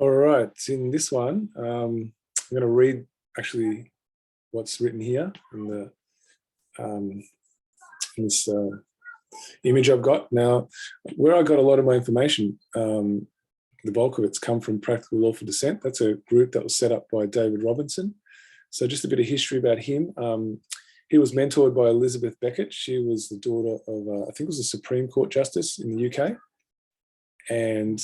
All right, in this one, I'm going to read actually what's written here in this image I've got. Now, where I got a lot of my information, the bulk of it's come from Practical Lawful Dissent. That's a group that was set up by David Robinson. So just a bit of history about him. He was mentored by Elizabeth Beckett. She was the daughter of, I think it was a Supreme Court Justice in the UK. And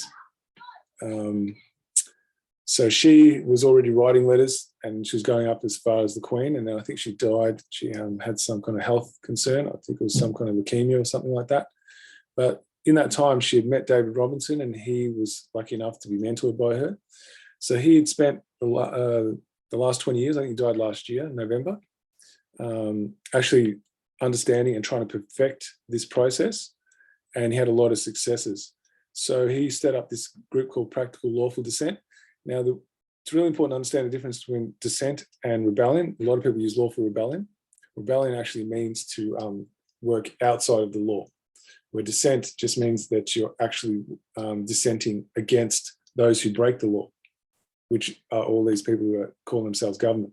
so she was already writing letters and she was going up as far as the Queen. And then I think she died. She had some kind of health concern. I think it was some kind of leukemia or something like that. But in that time, she had met David Robinson and he was lucky enough to be mentored by her. So he had spent the last 20 years, I think he died last year, November, actually understanding and trying to perfect this process. And he had a lot of successes. So he set up this group called Practical Lawful Dissent. Now, it's really important to understand the difference between dissent and rebellion. A lot of people use lawful rebellion. Rebellion actually means to work outside of the law, where dissent just means that you're actually dissenting against those who break the law, which are all these people who call themselves government.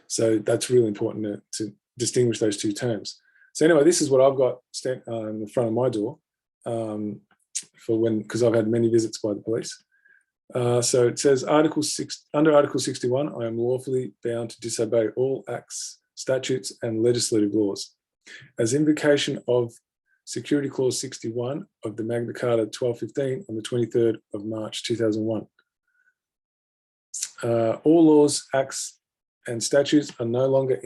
So that's really important to distinguish those two terms. So anyway, this is what I've got in the front of my door because I've had many visits by the police. So it says, under Article 61, I am lawfully bound to disobey all acts, statutes, and legislative laws. As invocation of Security Clause 61 of the Magna Carta 1215 on the 23rd of March 2001. All laws, acts, and statutes are no longer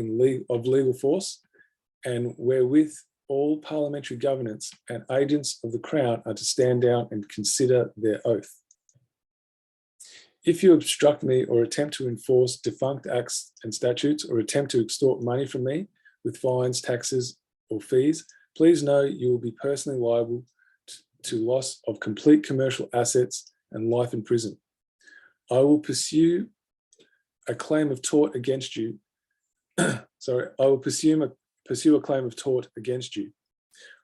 of legal force, and wherewith all parliamentary governance and agents of the Crown are to stand down and consider their oath. If you obstruct me or attempt to enforce defunct acts and statutes or attempt to extort money from me with fines, taxes, or fees, please know you will be personally liable to loss of complete commercial assets and life in prison. I will pursue a claim of tort against you. I will pursue a claim of tort against you.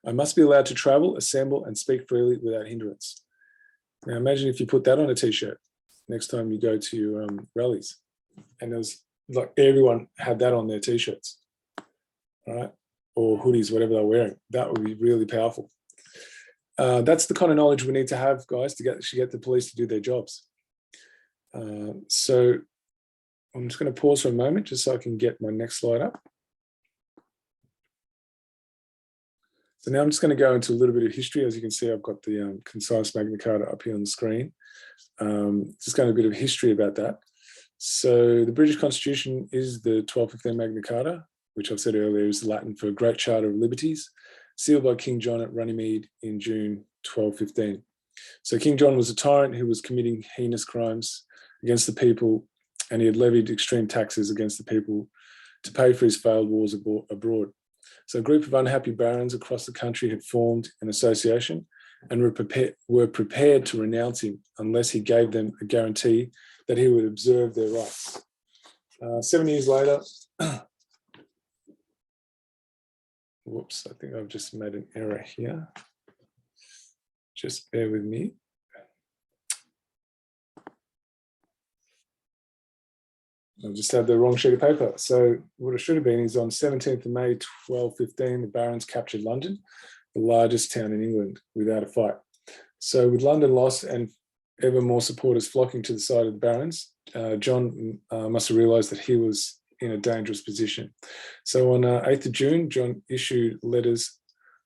I must be allowed to travel, assemble, and speak freely without hindrance. Now imagine if you put that on a t-shirt next time you go to your rallies, and there was like everyone had that on their t-shirts, right? Or hoodies, whatever they're wearing. That would be really powerful. That's the kind of knowledge we need to have, guys, to get the police to do their jobs. So I'm just going to pause for a moment just so I can get my next slide up. So now I'm just going to go into a little bit of history. As you can see, I've got the concise Magna Carta up here on the screen. Just going to a bit of history about that. So the British Constitution is the 1215 Magna Carta, which I've said earlier is Latin for Great Charter of Liberties, sealed by King John at Runnymede in June 1215. So King John was a tyrant who was committing heinous crimes against the people, and he had levied extreme taxes against the people to pay for his failed wars abroad. So a group of unhappy barons across the country had formed an association and were prepared to renounce him unless he gave them a guarantee that he would observe their rights. 7 years later, whoops, I think I've just made an error here. Just bear with me. I've just had the wrong sheet of paper. So what it should have been is on 17th of May, 1215, the barons captured London, the largest town in England, without a fight. So with London lost and ever more supporters flocking to the side of the barons, John must have realised that he was in a dangerous position. So on 8th of June, John issued letters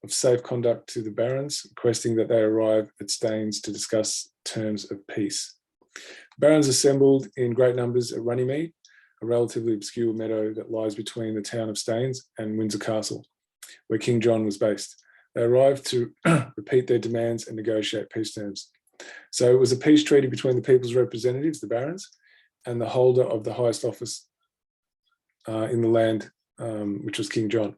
of safe conduct to the barons, requesting that they arrive at Staines to discuss terms of peace. Barons assembled in great numbers at Runnymede, a relatively obscure meadow that lies between the town of Staines and Windsor Castle, where King John was based. They arrived to repeat their demands and negotiate peace terms. So it was a peace treaty between the people's representatives, the barons, and the holder of the highest office in the land, which was King John.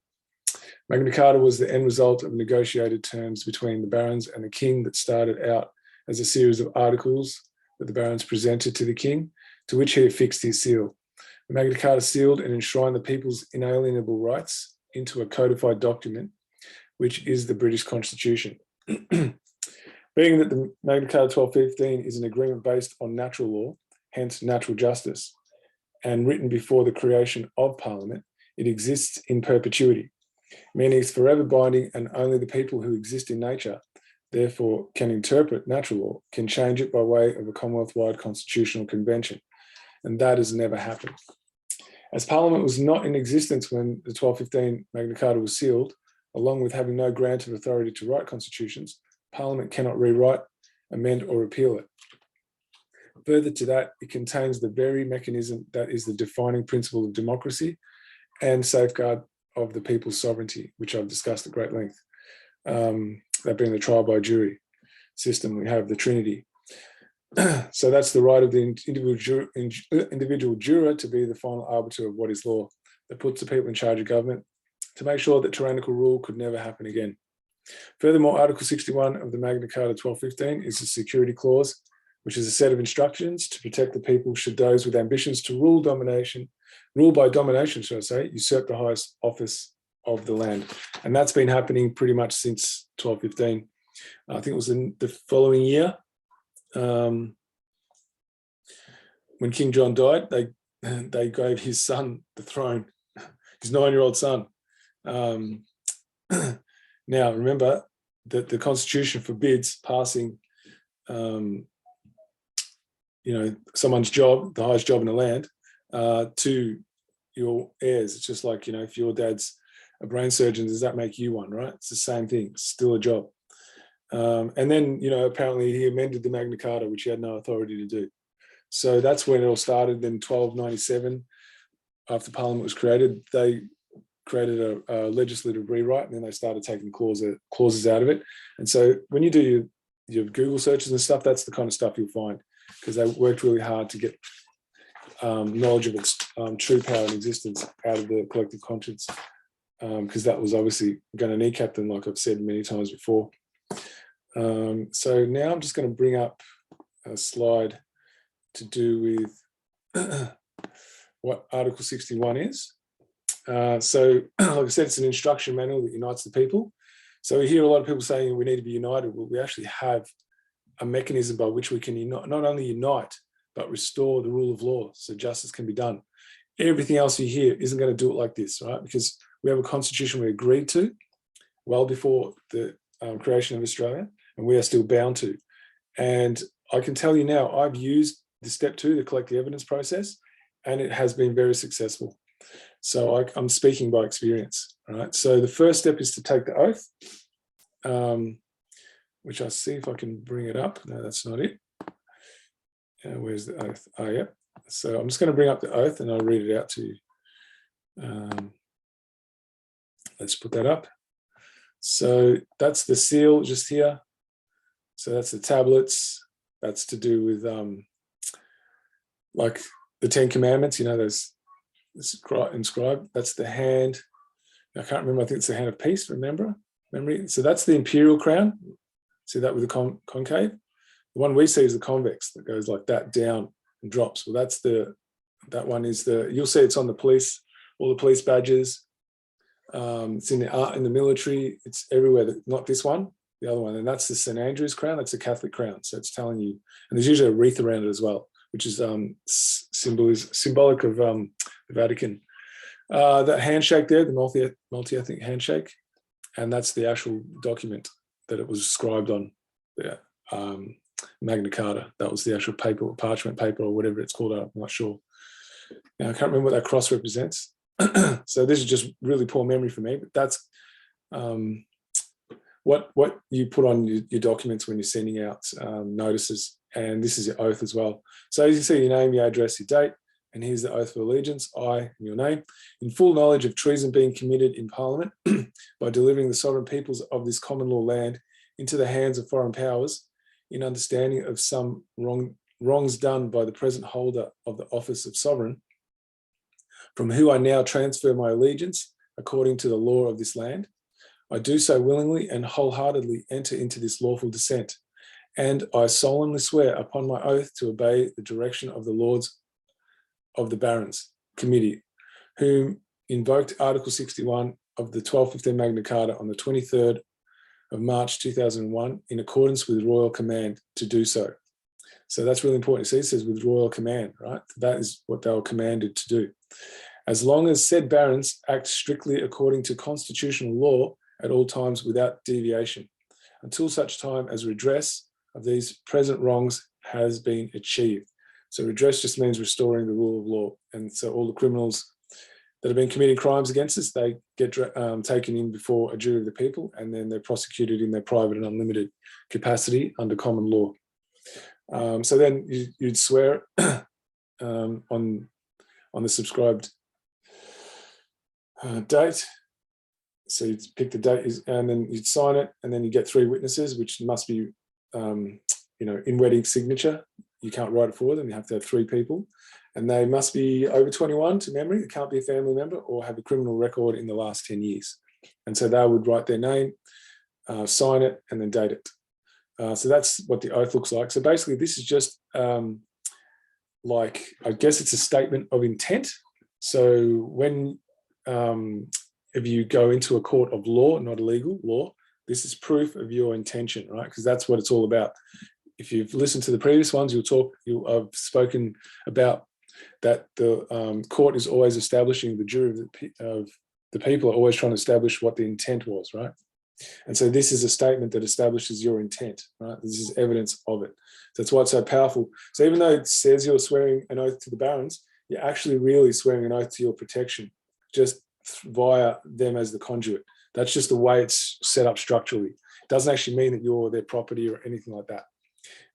Magna Carta was the end result of negotiated terms between the barons and the king that started out as a series of articles that the barons presented to the king, to which he affixed his seal. The Magna Carta sealed and enshrined the people's inalienable rights into a codified document, which is the British Constitution. Being that the Magna Carta 1215 is an agreement based on natural law, hence natural justice, and written before the creation of Parliament, it exists in perpetuity, meaning it's forever binding, and only the people who exist in nature, therefore can interpret natural law, can change it by way of a Commonwealth-wide constitutional convention. And that has never happened. As Parliament was not in existence when the 1215 Magna Carta was sealed, along with having no grant of authority to write constitutions, Parliament cannot rewrite, amend or repeal it. Further to that, it contains the very mechanism that is the defining principle of democracy and safeguard of the people's sovereignty, which I've discussed at great length. That being the trial by jury system, we have the Trinity. So that's the right of the individual juror to be the final arbiter of what is law, that puts the people in charge of government to make sure that tyrannical rule could never happen again. Furthermore, Article 61 of the Magna Carta 1215 is a security clause, which is a set of instructions to protect the people should those with ambitions to rule by domination, should I say, usurp the highest office of the land. And that's been happening pretty much since 1215. I think it was in the following year, when King John died, they gave his son the throne, his 9-year-old son. Now, remember that the Constitution forbids passing, someone's job, the highest job in the land, to your heirs. It's just like, if your dad's a brain surgeon, does that make you one, right? It's the same thing, it's still a job. And then, apparently he amended the Magna Carta, which he had no authority to do. So that's when it all started. Then 1297, after Parliament was created, they created a legislative rewrite, and then they started taking clauses out of it. And so when you do your Google searches and stuff, that's the kind of stuff you'll find, because they worked really hard to get knowledge of its true power and existence out of the collective conscience, because that was obviously going to kneecap them, like I've said many times before. So now I'm just going to bring up a slide to do with what Article 61 is. So, like I said, it's an instruction manual that unites the people. So we hear a lot of people saying we need to be united. Well, we actually have a mechanism by which we can not only unite, but restore the rule of law so justice can be done. Everything else you hear isn't going to do it like this, right? Because we have a constitution we agreed to well before the creation of Australia, and we are still bound to. And I can tell you now, I've used the step 2, the collective evidence process, and it has been very successful. So I'm speaking by experience, right? So the first step is to take the oath, which I'll see if I can bring it up. No, that's not it. Where's the oath? Oh, yeah. So I'm just going to bring up the oath and I'll read it out to you. Let's put that up. So that's the seal just here. So that's the tablets. That's to do with like the 10 Commandments, those inscribed. That's the hand. I can't remember. I think it's the hand of peace. Memory. So that's the imperial crown. See that with the concave. The one we see is the convex that goes like that down and drops. Well, that one is you'll see it's on the police, all the police badges. It's in the military. It's everywhere. Not this one, the other one. And that's the St. Andrew's crown. That's a Catholic crown. So it's telling you, and there's usually a wreath around it as well, which is symbolic of the Vatican. That handshake there, the multi-ethnic handshake, and that's the actual document that it was scribed on, the Magna Carta. That was the actual paper, parchment paper, or whatever it's called. I'm not sure. Now, I can't remember what that cross represents. So this is just really poor memory for me, but that's what you put on your documents when you're sending out notices, and this is your oath as well. So as you see, your name, your address, your date, and here's the oath of allegiance, I, and your name, in full knowledge of treason being committed in Parliament by delivering the sovereign peoples of this common law land into the hands of foreign powers, in understanding of some wrongs done by the present holder of the office of sovereign, from who I now transfer my allegiance according to the law of this land. I do so willingly and wholeheartedly enter into this lawful descent, and I solemnly swear upon my oath to obey the direction of the Lords of the Barons Committee, whom invoked Article 61 of the 1215 Magna Carta on the 23rd of March 2001 in accordance with royal command to do so. So that's really important. See, it says with royal command, right? That is what they were commanded to do. As long as said barons act strictly according to constitutional law at all times without deviation, until such time as redress of these present wrongs has been achieved. So redress just means restoring the rule of law. And so all the criminals that have been committing crimes against us, they get taken in before a jury of the people, and then they're prosecuted in their private and unlimited capacity under common law. So then you'd swear on the subscribed date. So you'd pick the date, and then you'd sign it, and then you get 3 witnesses, which must be, in wedding signature. You can't write it for them. You have to have 3 people, and they must be over 21 to memory. It can't be a family member or have a criminal record in the last 10 years. And so they would write their name, sign it, and then date it. So that's what the oath looks like. So basically, this is just I guess it's a statement of intent. So when if you go into a court of law, not a legal law, this is proof of your intention, right? Because that's what it's all about. If you've listened to the previous ones, I've spoken about that the court is always establishing, the jury of the people are always trying to establish what the intent was, right? And so this is a statement that establishes your intent, right? This is evidence of it. So that's why it's so powerful. So even though it says you're swearing an oath to the barons, you're actually really swearing an oath to your protection, just via them as the conduit. That's just the way it's set up structurally. It doesn't actually mean that you're their property or anything like that,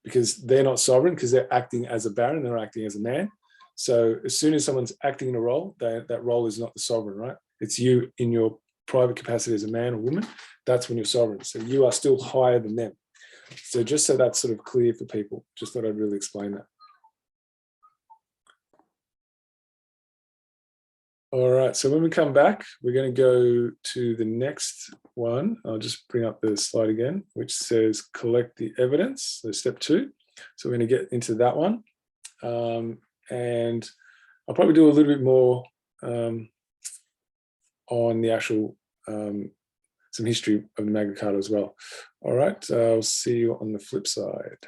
because they're not sovereign, because they're acting as a baron, they're acting as a man. So as soon as someone's acting in a role, that role is not the sovereign, right? It's you in your private capacity as a man or woman. That's when you're sovereign. So you are still higher than them. So just so that's sort of clear for people, just thought I'd really explain that. All right, so when we come back, we're going to go to the next one. I'll just bring up the slide again, which says collect the evidence. So step 2. So we're going to get into that one. And I'll probably do a little bit more on the actual, some history of the Magna Carta as well. All right, I'll see you on the flip side.